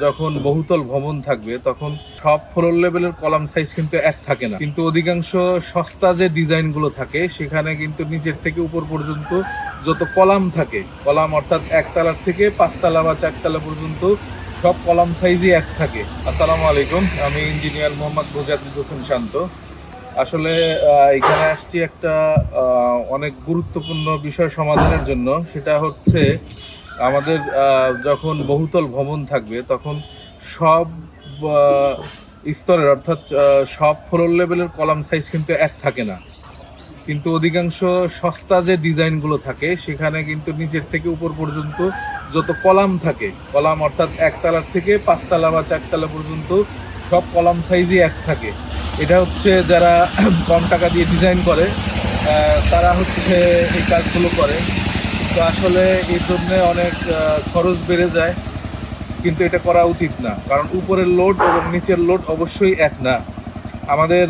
যখন বহুতল ভবন থাকবে তখন সব ফ্লোর লেভেলের কলাম সাইজ কিন্তু এক থাকে না, কিন্তু অধিকাংশ সস্তা যে ডিজাইনগুলো থাকে সেখানে কিন্তু নিচের থেকে উপর পর্যন্ত যত কলাম থাকে, কলাম অর্থাৎ একতলার থেকে পাঁচতলা বা চারতলা পর্যন্ত সব কলাম সাইজই এক থাকে। আসসালামু আলাইকুম, আমি ইঞ্জিনিয়ার মোহাম্মদ মুজাদ্দিদ হোসেন শান্ত। আসলে এখানে আসছি একটা অনেক গুরুত্বপূর্ণ বিষয় সমাধানের জন্য। সেটা হচ্ছে আমাদের যখন বহুতল ভবন থাকবে তখন সব স্তরের অর্থাৎ সব ফ্লোর লেভেলের কলাম সাইজ কিন্তু এক থাকে না, কিন্তু অধিকাংশ সস্তা যে ডিজাইনগুলো থাকে সেখানে কিন্তু নিচের থেকে উপর পর্যন্ত যত কলাম থাকে, কলাম অর্থাৎ একতলার থেকে পাঁচতলা বা চারতলা পর্যন্ত সব কলাম সাইজই এক থাকে। এটা হচ্ছে যারা কম টাকা দিয়ে ডিজাইন করে তারা হচ্ছে এই কাজগুলো করে। তো আসলে এর জন্য অনেক খরচ বেড়ে যায়, কিন্তু এটা করা উচিত না, কারণ উপরের লোড এবং নিচের লোড অবশ্যই এক না। আমাদের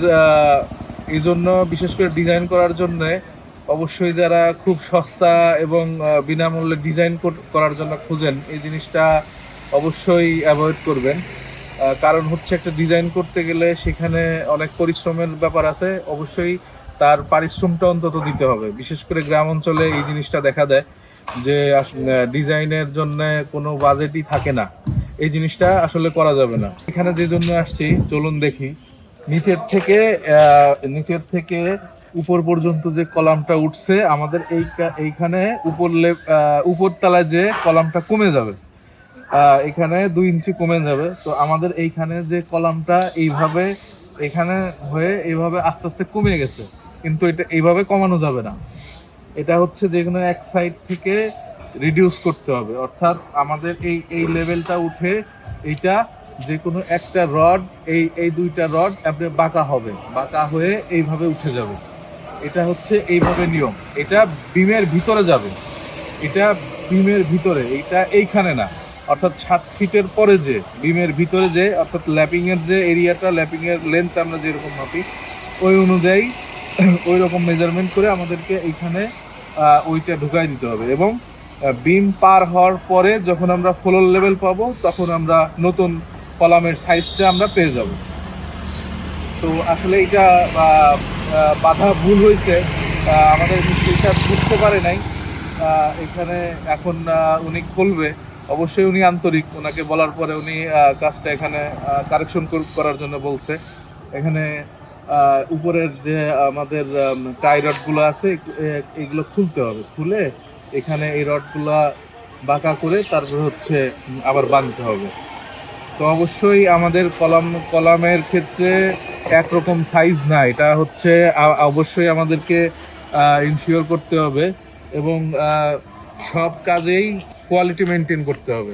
এই জন্য বিশেষ করে ডিজাইন করার জন্য অবশ্যই যারা খুব সস্তা এবং বিনামূল্যে ডিজাইন করার জন্য খুঁজেন এই জিনিসটা অবশ্যই অ্যাভয়েড করবেন। কারণ হচ্ছে একটা ডিজাইন করতে গেলে সেখানে অনেক পরিশ্রমের ব্যাপার আছে, অবশ্যই তার পারিশ্রমটা অন্তত দিতে হবে। বিশেষ করে গ্রাম অঞ্চলে এই জিনিসটা দেখা দেয় যে ডিজাইনের জন্য কোনো বাজেটই থাকে না, এই জিনিসটা আসলে করা যাবে না। এখানে যে জন্য আসছি চলুন দেখি নিচের থেকে উপর পর্যন্ত যে কলামটা উঠছে আমাদের এইখানে উপর তলায় যে কলামটা কমে যাবে, এখানে 2 ইঞ্চি কমে যাবে। তো আমাদের এইখানে যে কলামটা এইভাবে এখানে হয়ে এইভাবে আস্তে আস্তে কমে গেছে, কিন্তু এটা এইভাবে কমানো যাবে না। এটা হচ্ছে যে কোনো এক সাইড থেকে রিডিউস করতে হবে, অর্থাৎ আমাদের এই লেভেলটা উঠে এইটা যে কোনো একটা রড এই দুইটা রড আপনি বাঁকা হবে, বাঁকা হয়ে এইভাবে উঠে যাবে। এটা হচ্ছে এইভাবে নিয়ম। এটা বিমের ভিতরে যাবে, এটা বিমের ভিতরে, এইটা এইখানে না। অর্থাৎ 7 ফিটের পরে যে বিমের ভিতরে যে অর্থাৎ ল্যাপিংয়ের যে এরিয়াটা, ল্যাপিংয়ের লেন্থ আমরা যেরকম মাপি ওই অনুযায়ী ওই রকম মেজারমেন্ট করে আমাদেরকে এইখানে ওইটা ঢুকাই দিতে হবে। এবং বিম পার হওয়ার পরে যখন আমরা ফ্লোর লেভেল পাবো তখন আমরা নতুন কলামের সাইজটা আমরা পেয়ে যাব। তো আসলে এটা বাধা ভুল হয়েছে, আমাদের মিস্ত্রিটা বুঝতে পারে নাই। এখানে এখন উনি খুলবে, অবশ্যই উনি আন্তরিক, ওনাকে বলার পরে উনি কাজটা এখানে কারেকশন করার জন্য বলছে। এখানে উপরের যে আমাদের টাই রডগুলো আছে এগুলো খুলতে হবে, খুলে এখানে এই রডগুলা বাঁকা করে তারপর হচ্ছে আবার বাঁধতে হবে। তো অবশ্যই আমাদের কলামের ক্ষেত্রে একরকম সাইজ না, এটা হচ্ছে অবশ্যই আমাদেরকে ইনশিওর করতে হবে এবং সব কাজেই কোয়ালিটি মেনটেন করতে হবে।